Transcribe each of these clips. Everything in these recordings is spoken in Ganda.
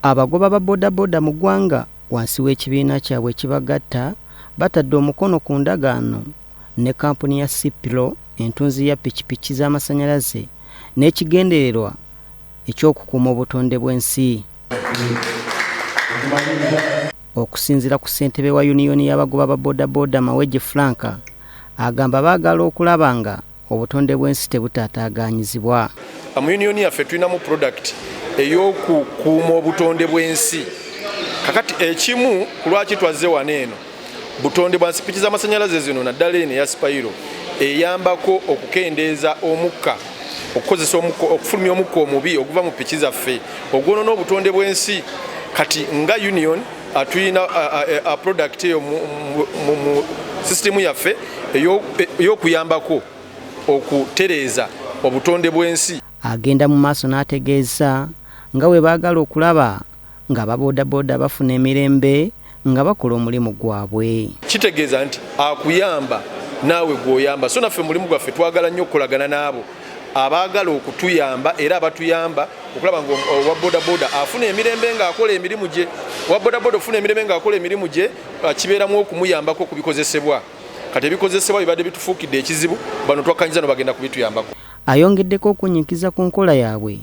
Abagoba ba bodaboda mu ggwanga wansi w'ekibiina kyabwe ekibagatta batadde omukono ku ndagaano ne kampuni ya Cipro entunzi ya pikipiki z'amasannyalaze n'ekigendererwa eky'okukuuma obutonde bw'ensi. Okusinziira ku ssentebe wa yuniyoni y'abagoba ba bodaboda Mawejje Frank agamba baagala okulaba nga obutonde bw'ensi tebutaataaganyizibwa. Mu yuniyoni yaffe tulinamu product ey'okukuuma obutonde bw'ensi. Kakati ekimu ku lwaki twazze wano eno butonde bwa piki z'amasannyalaze zino naddala eno eya Spiro eyambako okukendeeza omukka okukozesa omukka okufulumya omukka omubi oguva mu piki zaffe ogwonoona obutonde bw'ensi. Kati nga union atuyina a product eyo mu system yaffe ey'okuyambako okutereeza obutonde bw'ensi. Agenda mu maaso n'ategeeza nga bwe baagala okulaba nga ababodaboda bafuna emirembe nga bakola omulimu gwabwe. Kitegeeza nti akuyamba naawe gw'oyamba, so naffe mulimu gwaffe twagala nnyo okukolagana n'abo abaagala okutuyamba era abatuyamba okulaba nga owa bodaboda afuna emirembe ng'akola emirimu gye. Owa bodaboda ofuna emirembe ng'akola emirimu gye kibeeramu okumuyambako ku bikozesebwa. Kati ebikozesebwa bibadde bitufuukidde ekizibu, bano twakkanyiza no bagenda kubituyambako. Ayongeddeko okunyikiza ku nkola yaabwe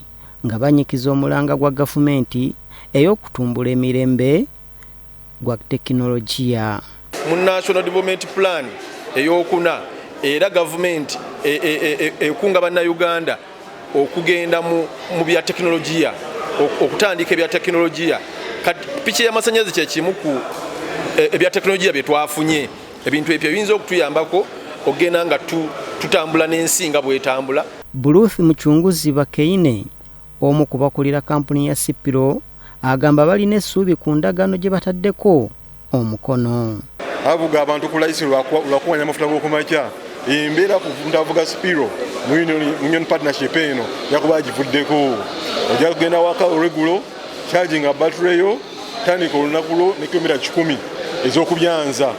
nga banyikiza omulanga gwa gavumenti ey'okutumbula emirembe gwa tekinologiya. Mu National Development Plan ey'okuna era gavumenti ekunga bannayuganda okugenda mu bya tekinologiya, okutandika ebya tekinologiya. Piki y'amasannyalaze kye kimu ku ebya tekinologiya bye twafunye. Ebintu ebyo biyinza okutuyambako ogenda nga tutambula n'ensi nga bwetambula. Buluth Muchunguzi Bakeine omu ku bakulira kampuni ya Cipro agamba balina essuubi ku ndagaano gye bataddeko omukono. Avuga abantu ku layisi lwakuwanya amafuta g'okumakya embeera kuvuga Cipro mu union partnership eno yakuba agivuddeko. Ojja kugenda waka oregulo charging battery yo tandika olunaku lwo ne kilomita 10 ez'okubyanza.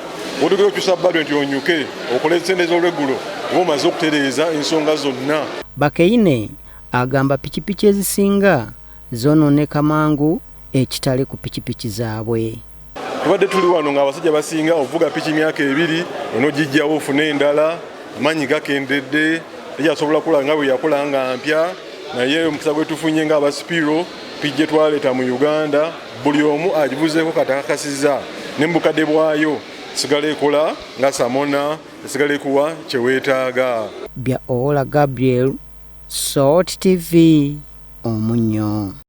Odugero kyusa bado nti onyuke okola ensende z'olwegulo oba omaze okutereeza ensonga zonna. Bakeine agamba pikipiki ezisinga zoonooneka mangu ekitale ku pikipiki zaabwe. Tubadde tuli wano ng'abasajja basinga ovuga piki myaka 2 onogijjawo ofune endala amanyi gakendedde tekyasobola kula nga bwe yakola nga mpya, naye omukisa gwe tufunye ng'aba Cipro piki gye twaleeta mu Uganda buli omu agibuzeeko katakakasiza ne mu bukadde bwayo sigala ekola nga samona sigala ekuwa kye weetaaga. Bya Owola Gabriel, Salt TV, Omunyo.